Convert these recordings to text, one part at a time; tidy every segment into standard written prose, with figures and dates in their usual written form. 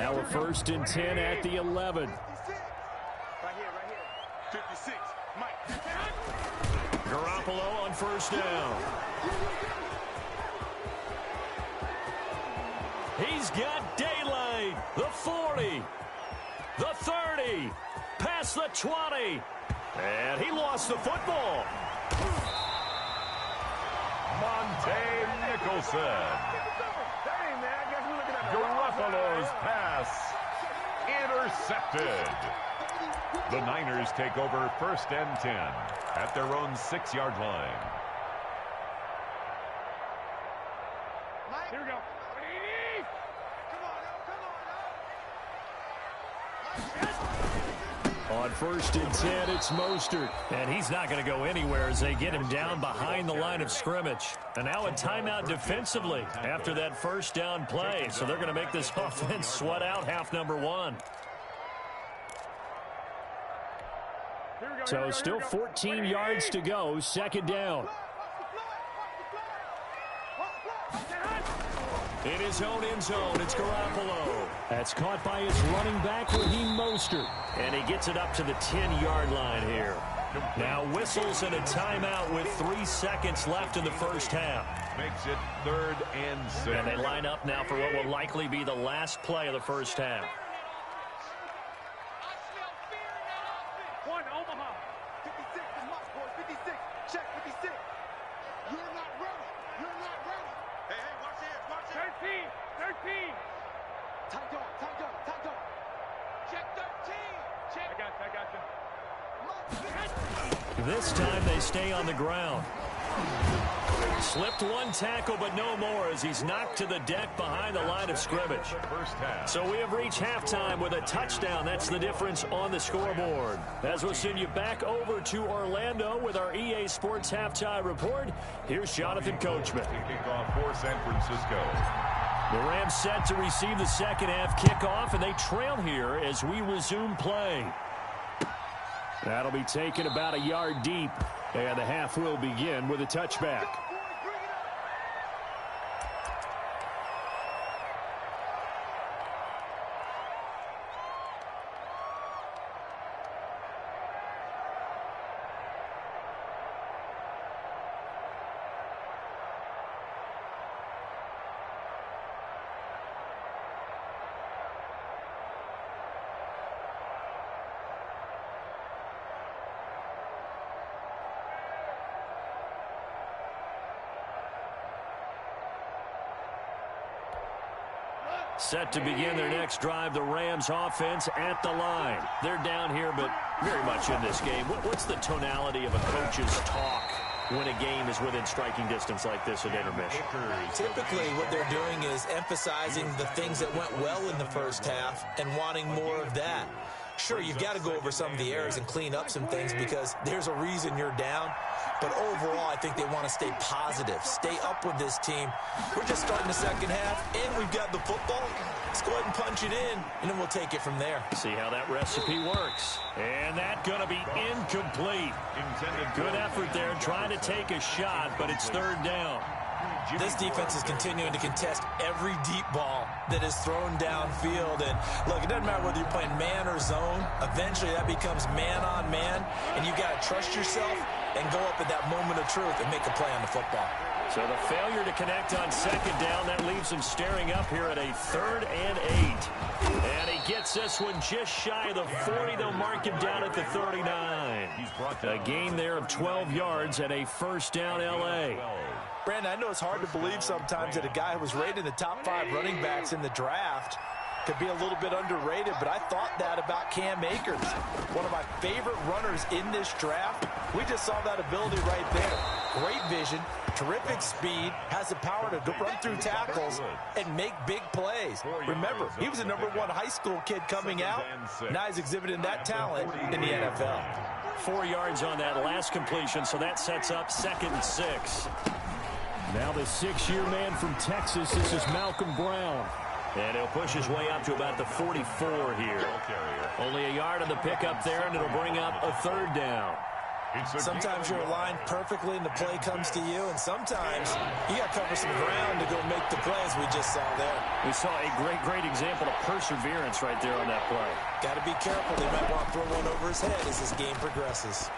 Now a 1st and 10 at the 11. Right here. 56. Mike. Garoppolo on 1st down. He's got daylight. The 40. The 30. Past the 20. And he lost the football. Monte Nicholson. Garoppolo's pass intercepted. The Niners take over 1st and 10 at their own 6-yard line. Here we go. On 1st and 10, it's Mostert. And he's not going to go anywhere as they get him down behind the line of scrimmage. And now a timeout defensively after that 1st down play. So they're going to make this offense sweat out half number 1. So still 14 yards to go, 2nd down. In his own end zone, it's Garoppolo. That's caught by his running back, Raheem Mostert. And he gets it up to the 10-yard line here. Now whistles and a timeout with 3 seconds left in the 1st half. Makes it 3rd and 6. And they line up now for what will likely be the last play of the 1st half. This time they stay on the ground. Slipped one tackle, but no more as he's knocked to the deck behind the line of scrimmage. So we have reached halftime with a touchdown. That's the difference on the scoreboard. As we'll send you back over to Orlando with our EA Sports Halftime Report, here's Jonathan Coachman. Kickoff for San Francisco. The Rams set to receive the 2nd half kickoff, and they trail here as we resume play. That'll be taken about a yard deep, and the half will begin with a touchback. Set to begin their next drive, the Rams offense at the line. They're down here, but very much in this game. What's the tonality of a coach's talk when a game is within striking distance like this at intermission? Typically, what they're doing is emphasizing the things that went well in the 1st half and wanting more of that. Sure, you've got to go over some of the errors and clean up some things because there's a reason you're down. But overall, I think they want to stay positive, stay up with this team. We're just starting the 2nd half, and we've got the football. Let's go ahead and punch it in, and then we'll take it from there. See how that recipe works. And that's going to be incomplete. Good effort there, trying to take a shot, but it's 3rd down. This defense is continuing to contest every deep ball that is thrown downfield. And, look, it doesn't matter whether you're playing man or zone. Eventually, that becomes man-on-man, and you've got to trust yourself and go up at that moment of truth and make a play on the football. So the failure to connect on 2nd down, that leaves him staring up here at a 3rd and 8. And he gets this one just shy of the 40. They'll mark him down at the 39. A gain there of 12 yards and a 1st down L.A. Brandon, I know it's hard to believe sometimes that a guy who was rated in the top 5 running backs in the draft could be a little bit underrated, but I thought that about Cam Akers, one of my favorite runners in this draft. We just saw that ability right there. Great vision, terrific speed, has the power to run through tackles and make big plays. Remember, he was a #1 high school kid coming out. Now he's exhibiting that talent in the NFL. 4 yards on that last completion, so that sets up 2nd and 6. Now the 6-year man from Texas, this is Malcolm Brown. And he'll push his way up to about the 44 here. Only a yard on the pickup there, and it'll bring up a 3rd down. Sometimes you're aligned perfectly and the play comes to you, and sometimes you got to cover some ground to go make the play, as we just saw there. We saw a great example of perseverance right there on that play. Got to be careful. They might want to throw one over his head as this game progresses.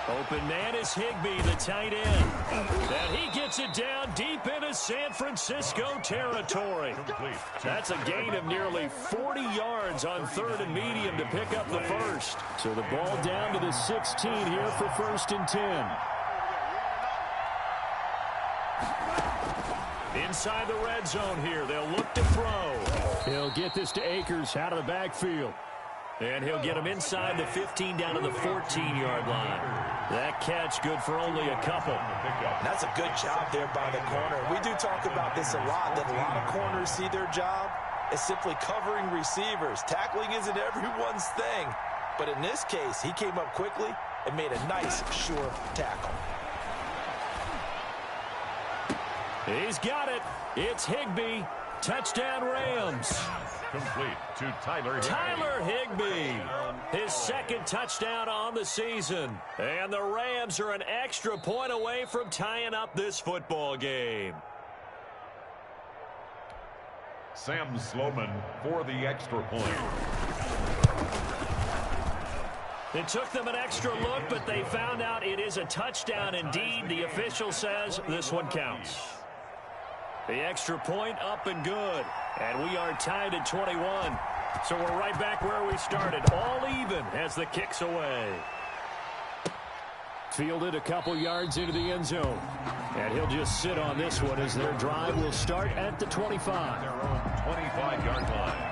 Open man is Higbee, the tight end. And he gets it down deep into San Francisco territory. That's a gain of nearly 40 yards on 3rd and medium to pick up the first. So the ball down to the 16 here for 1st and 10. Inside the red zone here, they'll look to throw. He'll get this to Akers out of the backfield. And he'll get him inside the 15 down to the 14-yard line. That catch good for only a couple. That's a good job there by the corner. We do talk about this a lot, that a lot of corners see their job as simply covering receivers. Tackling isn't everyone's thing. But in this case, he came up quickly and made a nice, sure tackle. He's got it. It's Higbee. Touchdown Rams. Complete to Tyler Higbee. Tyler Higbee, his 2nd touchdown on the season. And the Rams are an extra point away from tying up this football game. Sam Sloman for the extra point. It took them an extra look, but they found out it is a touchdown indeed. The official says this one counts. The extra point up and good. And we are tied at 21. So we're right back where we started. All even as the kick's away. Fielded a couple yards into the end zone. And he'll just sit on this one as their drive will start at the 25. Their own 25-yard line.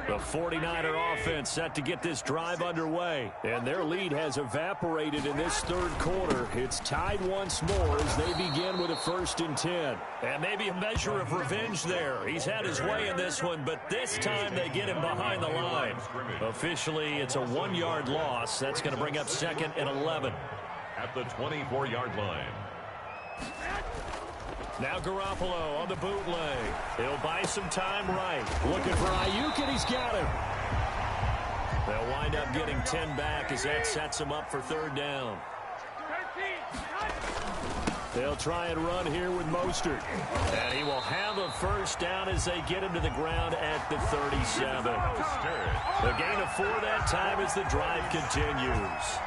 The 49er offense set to get this drive underway. And their lead has evaporated in this 3rd quarter. It's tied once more as they begin with a 1st and 10. And maybe a measure of revenge there. He's had his way in this one, but this time they get him behind the line. Officially, it's a 1-yard loss. That's going to bring up 2nd and 11. At the 24-yard line. Now Garoppolo on the bootleg. He'll buy some time right. Looking for Ayuk, and he's got him. They'll wind up getting 10 back as that sets him up for 3rd down. They'll try and run here with Mostert. And he will have a 1st down as they get him to the ground at the 37. The gain of 4 that time as the drive continues.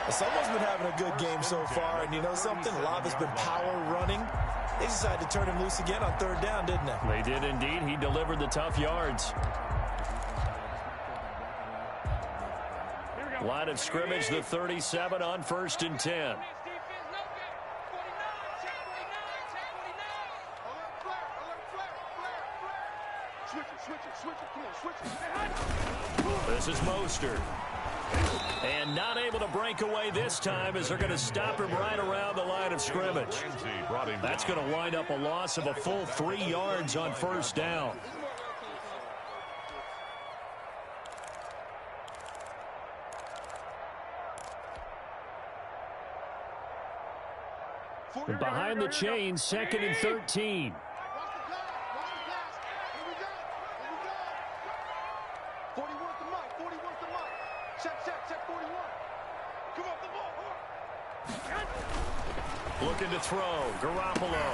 Someone's been having a good game so far, and you know something? A lot of it's been power running. They decided to turn him loose again on 3rd down, didn't they? They did indeed. He delivered the tough yards. Line of scrimmage, the 37 on 1st and 10. This is Mostert. And not able to break away this time as they're going to stop him right around the line of scrimmage. That's going to wind up a loss of a full 3 yards on 1st down. And behind the chains, 2nd and 13. Looking to throw, Garoppolo.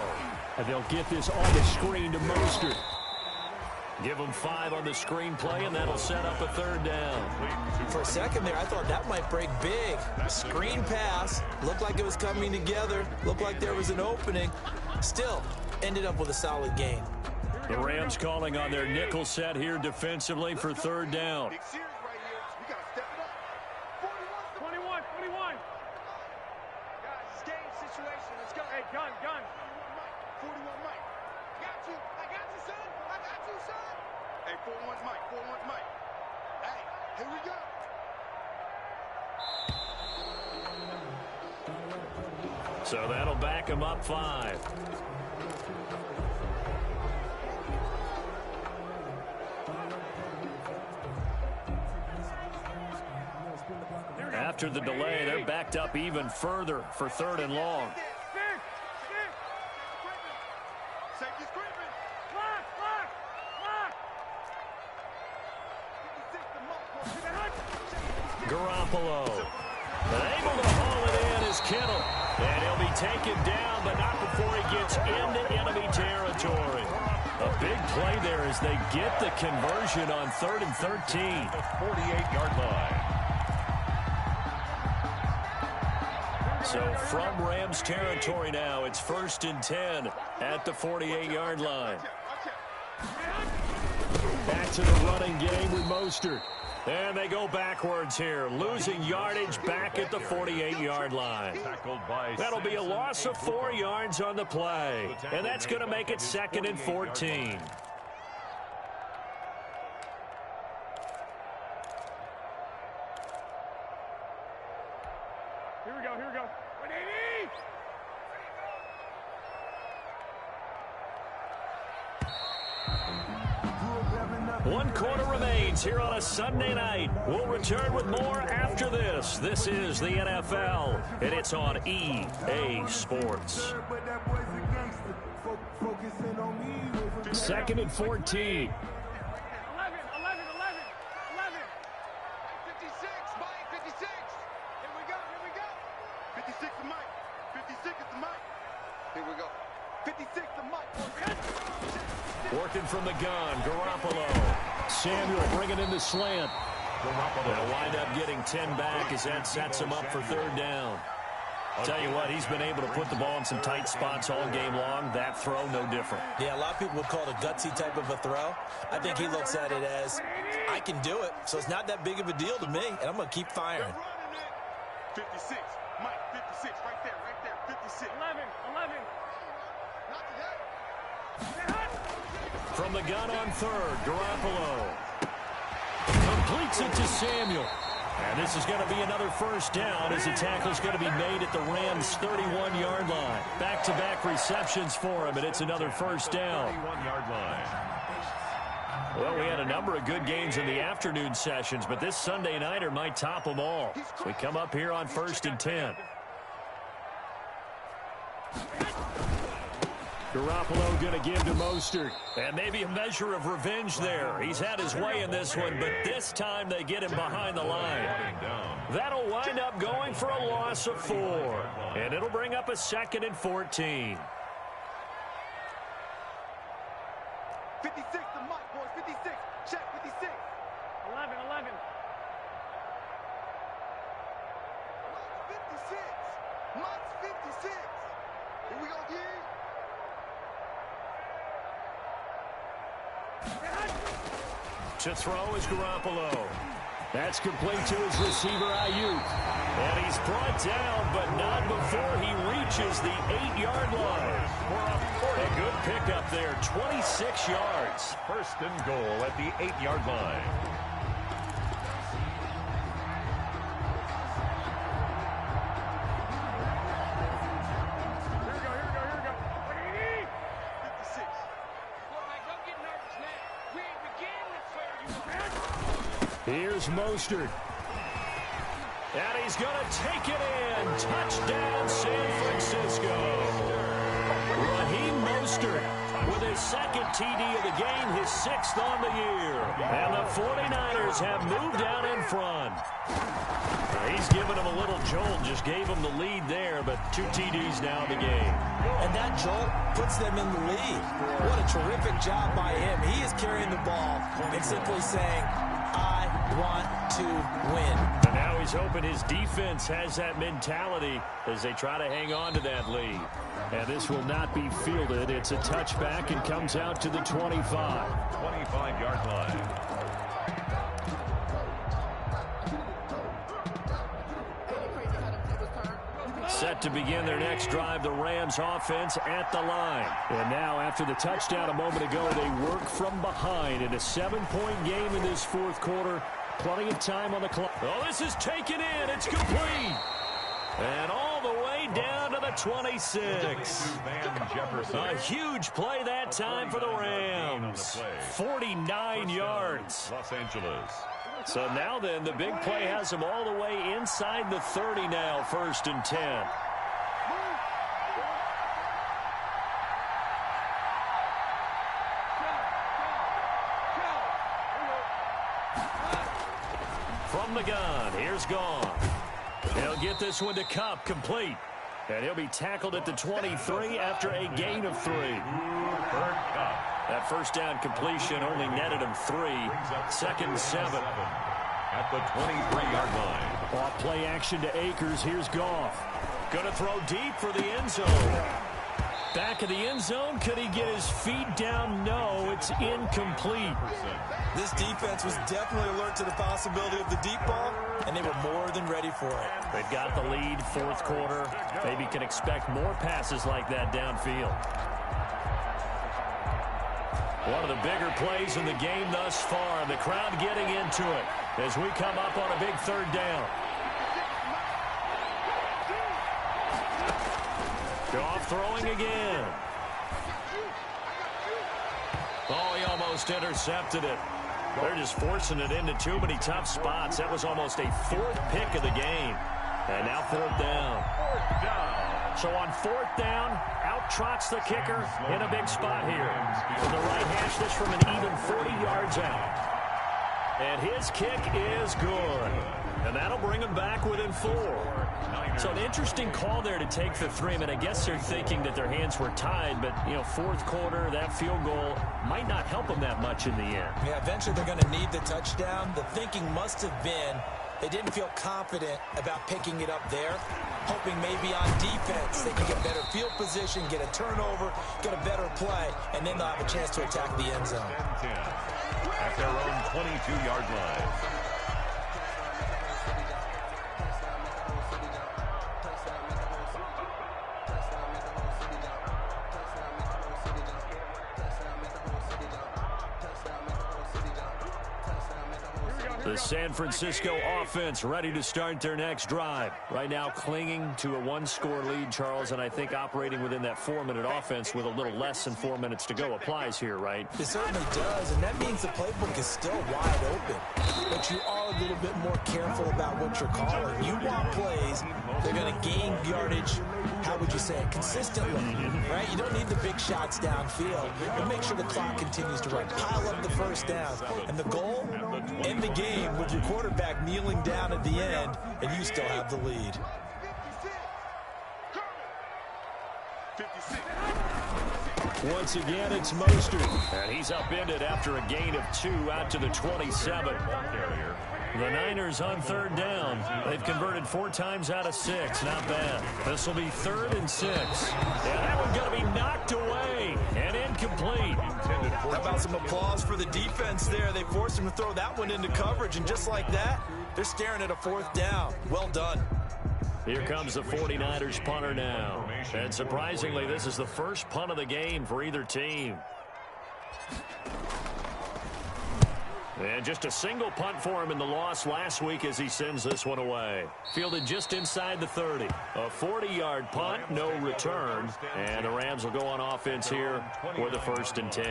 And they'll get this on the screen to Mostert. Give him 5 on the screen play, and that'll set up a 3rd down. For a second there, I thought that might break big. Screen pass, looked like it was coming together, looked like there was an opening. Still, ended up with a solid gain. The Rams calling on their nickel set here defensively for 3rd down. 21. Guys, game situation. Let's go. Hey, gun. 41 Mike. I got you, son. Hey, 41's Mike. Hey, here we go. So that'll back him up 5. after the delay. They're backed up even further for 3rd and long. Garoppolo. But able to haul it in is Kittle. And he'll be taken down, but not before he gets into enemy territory. A big play there as they get the conversion on 3rd and 13. The 48-yard line. So from Rams territory now, it's 1st and 10 at the 48-yard line. Back to the running game with Mostert. And they go backwards here, losing yardage back at the 48-yard line. That'll be a loss of 4 yards on the play, and that's going to make it 2nd and 14. Here we go, here we go. 180! 1 quarter remains here on a Sunday night. We'll return with more after this. This is the NFL, and it's on EA Sports. 2nd and 14. 11. 56, Mike, 56. Here we go. 56 to Mike. 56 is the Mike. Here we go. 56 to Mike. Working from the gun, Garoppolo. Samuel bringing in the slant. They'll wind up getting 10 back as that sets him up for 3rd down. Tell you what, he's been able to put the ball in some tight spots all game long. That throw, no different. Yeah, a lot of people would call it a gutsy type of a throw. I think he looks at it as, I can do it, so it's not that big of a deal to me, and I'm going to keep firing. 56, Mike, 56, right there, 56. 11. Not today. From the gun on 3rd, Garoppolo completes it to Samuel. And this is going to be another 1st down as the tackle's going to be made at the Rams' 31-yard line. Back-to-back receptions for him, and it's another 1st down. 31-yard line. Well, we had a number of good games in the afternoon sessions, but this Sunday nighter might top them all. So we come up here on 1st and 10. Garoppolo going to give to Mostert. And maybe a measure of revenge there. He's had his way in this one, but this time they get him behind the line. That'll wind up going for a loss of 4. And it'll bring up a 2nd and 14. 56 to Mike, boys. 56. Check, 56. 11. Mike's 56. Here we go, D. To throw is Garoppolo. That's complete to his receiver, Ayuk. And he's brought down, but not before he reaches the 8-yard line. A good pickup there, 26 yards. 1st and goal at the 8-yard line. Here's Mostert. And he's going to take it in. Touchdown, San Francisco. Raheem Mostert with his 2nd TD of the game, his 6th on the year. And the 49ers have moved out in front. He's given them a little jolt, just gave them the lead there, but 2 TDs now in the game. And that jolt puts them in the lead. What a terrific job by him. He is carrying the ball and simply saying, I want to win. And now he's hoping his defense has that mentality as they try to hang on to that lead. And this will not be fielded. It's a touchback and comes out to the 25. 25-yard line. Set to begin their next drive, the Rams offense at the line. And now after the touchdown a moment ago, they work from behind in a 7-point game in this 4th quarter. Plenty of time on the clock. Oh, this is taken in. It's complete. And all the way down to the 26. A huge play that time for the Rams. 49 yards. Los Angeles. So now then, the big play has him all the way inside the 30 now, 1st and 10. From the gun, here's Gone. He'll get this one to Cup, complete. And he'll be tackled at the 23 after a gain of 3. That first down completion only netted him 3. 2nd and 7. At the 23-yard line. Off play action to Akers. Here's Goff. Going to throw deep for the end zone. Back of the end zone. Could he get his feet down? No, it's incomplete. This defense was definitely alert to the possibility of the deep ball, and they were more than ready for it. They've got the lead, 4th quarter. Maybe can expect more passes like that downfield. One of the bigger plays in the game thus far. The crowd getting into it as we come up on a big 3rd down. Goff throwing again. Oh, he almost intercepted it. They're just forcing it into too many tough spots. That was almost a 4th pick of the game. And now 4th down. So on 4th down, out trots the kicker in a big spot here. From the right hash, this from an even 40 yards out. And his kick is good. And that'll bring him back within 4. So an interesting call there to take the 3. I mean, I guess they're thinking that their hands were tied, but, you know, 4th quarter, that field goal might not help them that much in the end. Yeah, eventually they're going to need the touchdown. The thinking must have been they didn't feel confident about picking it up there, hoping maybe on defense they can get better field position, get a turnover, get a better play, and then they'll have a chance to attack the end zone. At their own 22-yard line. The San Francisco offense ready to start their next drive. Right now clinging to a 1-score lead, Charles, and I think operating within that 4-minute offense with a little less than 4 minutes to go applies here, right? It certainly does, and that means the playbook is still wide open. But you are a little bit more careful about what you're calling. You want plays, they're going to gain yardage, how would you say it, consistently, right? You don't need the big shots downfield. You make sure the clock continues to run. Pile up the first down. And the goal, end the game with your quarterback kneeling down at the end, and you still have the lead. Once again, it's Mostert. And he's upended after a gain of 2 out to the 27. The Niners on 3rd down. They've converted 4 times out of 6. Not bad. This will be 3rd and 6. And that one's going to be knocked away and incomplete. How about some applause for the defense there? They forced him to throw that one into coverage, and just like that, they're staring at a 4th down. Well done. Here comes the 49ers punter now. And surprisingly, this is the first punt of the game for either team. And just a single punt for him in the loss last week as he sends this one away. Fielded just inside the 30. A 40-yard punt, no return. And the Rams will go on offense here for the 1st and 10.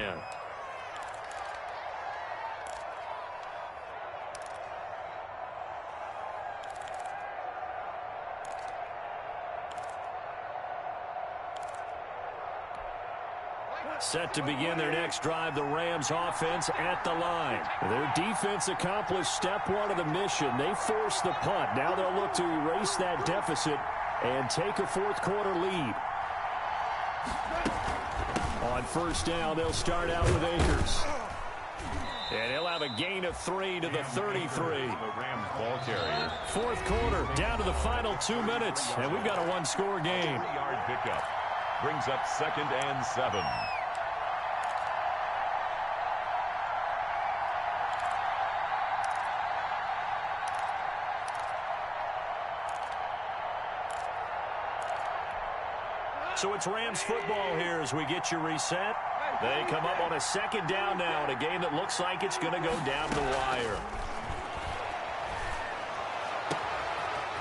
Set to begin their next drive, the Rams offense at the line. Their defense accomplished step 1 of the mission. They forced the punt. Now they'll look to erase that deficit and take a 4th quarter lead. On 1st down, they'll start out with Akers. And he'll have a gain of 3 to the 33. The Rams ball carrier. 4th quarter, down to the final 2 minutes, and we've got a 1-score game. 3-yard pickup. Brings up 2nd and 7. So it's Rams football here as we get you reset. They come up on a 2nd down now in a game that looks like it's going to go down the wire.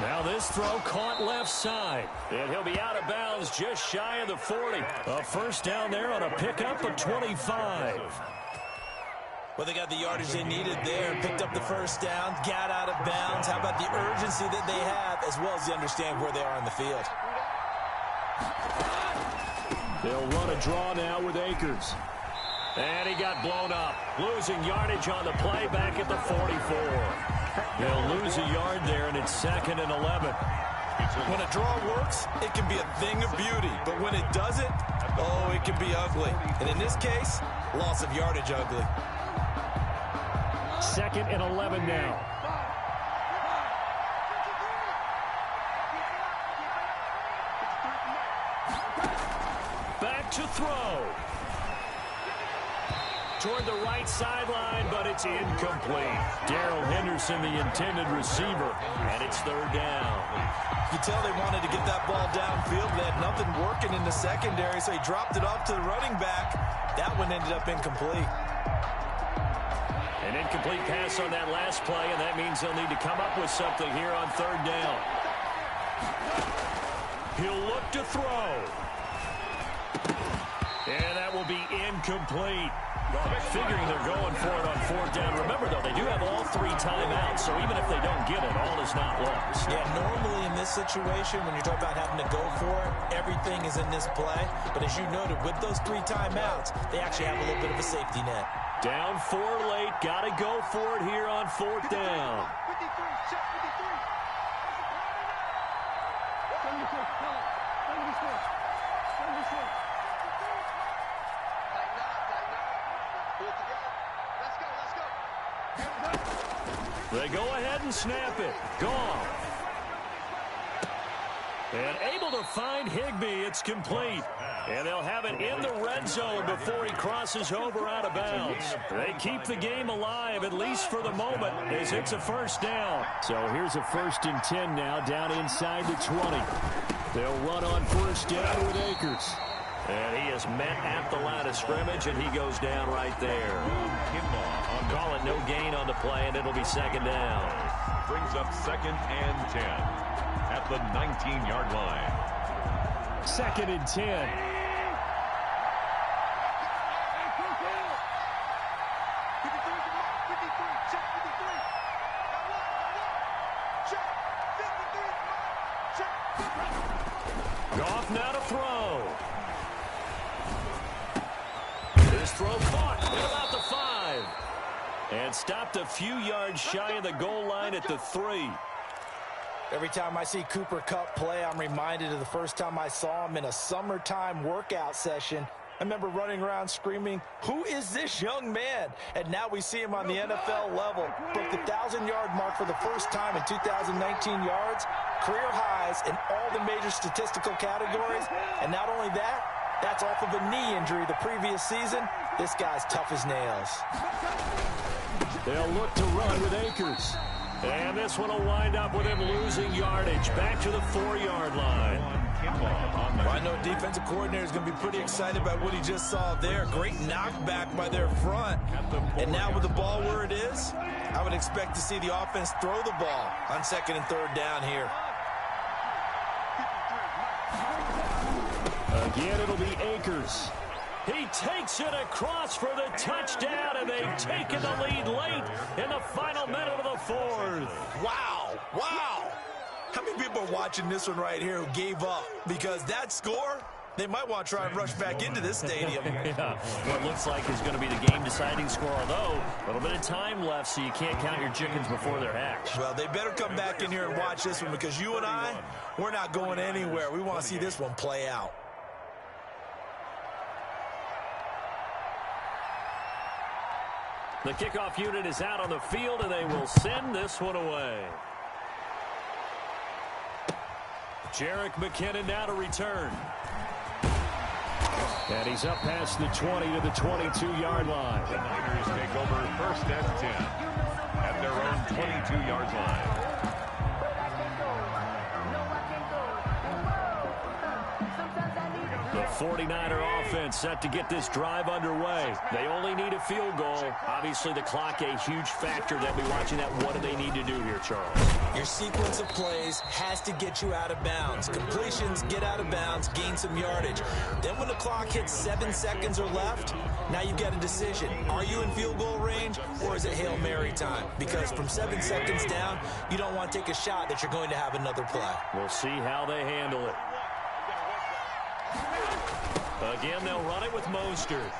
Now this throw caught left side. And he'll be out of bounds just shy of the 40. A 1st down there on a pickup of 25. Well, they got the yardage they needed there, picked up the first down, got out of bounds. How about the urgency that they have, as well as they understand where they are in the field? They'll run a draw now with Akers. And he got blown up. Losing yardage on the play back at the 44. They'll lose a yard there, and it's 2nd and 11. When a draw works, it can be a thing of beauty. But when it doesn't, oh, it can be ugly. And in this case, loss of yardage ugly. 2nd and 11 now. Back to throw. Toward the right sideline, but it's incomplete. Darrell Henderson, the intended receiver, and it's 3rd down. You can tell they wanted to get that ball downfield. They had nothing working in the secondary, so he dropped it off to the running back. That one ended up incomplete. An incomplete pass on that last play, and that means they'll need to come up with something here on 3rd down. He'll look to throw. And that will be incomplete. Figuring they're going for it on 4th down. Remember, though, they do have all 3 timeouts, so even if they don't get it, all is not lost. Yeah, normally in this situation, when you're talking about having to go for it, everything is in this play. But as you noted, with those 3 timeouts, they actually have a little bit of a safety net. Down 4 late. Got to go for it here on 4th down. 53, check 53. They go ahead and snap it. Gone. And able to find Higbee. It's complete. And they'll have it in the red zone before he crosses over out of bounds. They keep the game alive, at least for the moment, as it's a 1st down. So here's a 1st and 10 now, down inside the 20. They'll run on 1st down with Akers. And he is met at the line of scrimmage, and he goes down right there. Call it no gain on the play, and it'll be 2nd down. Brings up 2nd and 10 at the 19-yard line. 2nd and 10. Goff now to throw. His throw caught at about the 5. And stopped a few yards shy of the goal line at the 3. Every time I see Cooper Kupp play, I'm reminded of the first time I saw him in a summertime workout session. I remember running around screaming, "Who is this young man?" And now we see him on the NFL level. Broke the 1,000-yard mark for the first time in 2019 yards, career highs in all the major statistical categories. And not only that, that's off of a knee injury the previous season. This guy's tough as nails. They'll look to run with Akers. And this one will wind up with him losing yardage back to the 4-yard line. Well, I know defensive coordinator is going to be pretty excited about what he just saw there. Great knockback by their front. And now with the ball where it is, I would expect to see the offense throw the ball on 2nd and 3rd down here. Again, it'll be Akers. He takes it across for the touchdown, and they've taken the lead late in the final minute of the 4th. Wow. Wow. How many people are watching this one right here who gave up? Because that score, they might want to try and rush back into this stadium. Yeah, what looks like is going to be the game-deciding score, although a little bit of time left, so you can't count your chickens before they're hatched. Well, they better come back in here and watch this one, because you and I, we're not going anywhere. We want to see this one play out. The kickoff unit is out on the field, and they will send this one away. Jerick McKinnon now to return. And he's up past the 20 to the 22-yard line. The Niners take over 1st and 10 at their own 22-yard line. The 49er offense set to get this drive underway. They only need a field goal. Obviously, the clock a huge factor. They'll be watching that. What do they need to do here, Charles? Your sequence of plays has to get you out of bounds. Completions, get out of bounds, gain some yardage. Then when the clock hits 7 seconds or left, now you've got a decision. Are you in field goal range, or is it Hail Mary time? Because from 7 seconds down, you don't want to take a shot that you're going to have another play. We'll see how they handle it. Again, they'll run it with Mostert.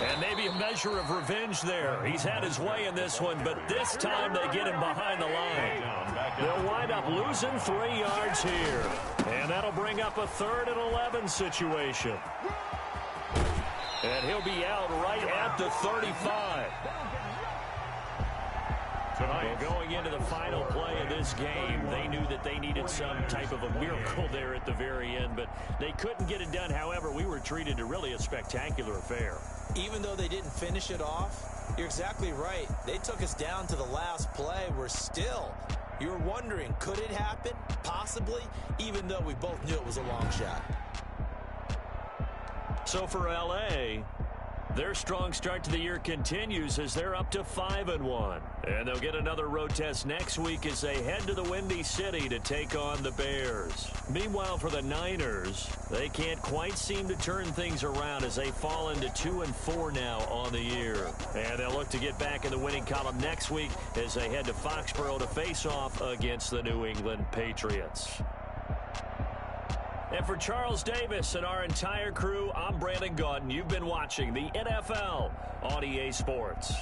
And maybe a measure of revenge there. He's had his way in this one, but this time they get him behind the line. They'll wind up losing 3 yards here. And that'll bring up a 3rd and 11 situation. And he'll be out right at the 35. Well, going into the final play of this game, they knew that they needed some type of a miracle there at the very end, but they couldn't get it done. However, we were treated to really a spectacular affair. Even though they didn't finish it off, you're exactly right. They took us down to the last play. We're still, you were wondering, could it happen? Possibly, even though we both knew it was a long shot. So for L.A., their strong start to the year continues as they're up to 5-1. And they'll get another road test next week as they head to the Windy City to take on the Bears. Meanwhile, for the Niners, they can't quite seem to turn things around as they fall into 2-4 now on the year. And they'll look to get back in the winning column next week as they head to Foxborough to face off against the New England Patriots. And for Charles Davis and our entire crew, I'm Brandon Gaudin. You've been watching the NFL on EA Sports.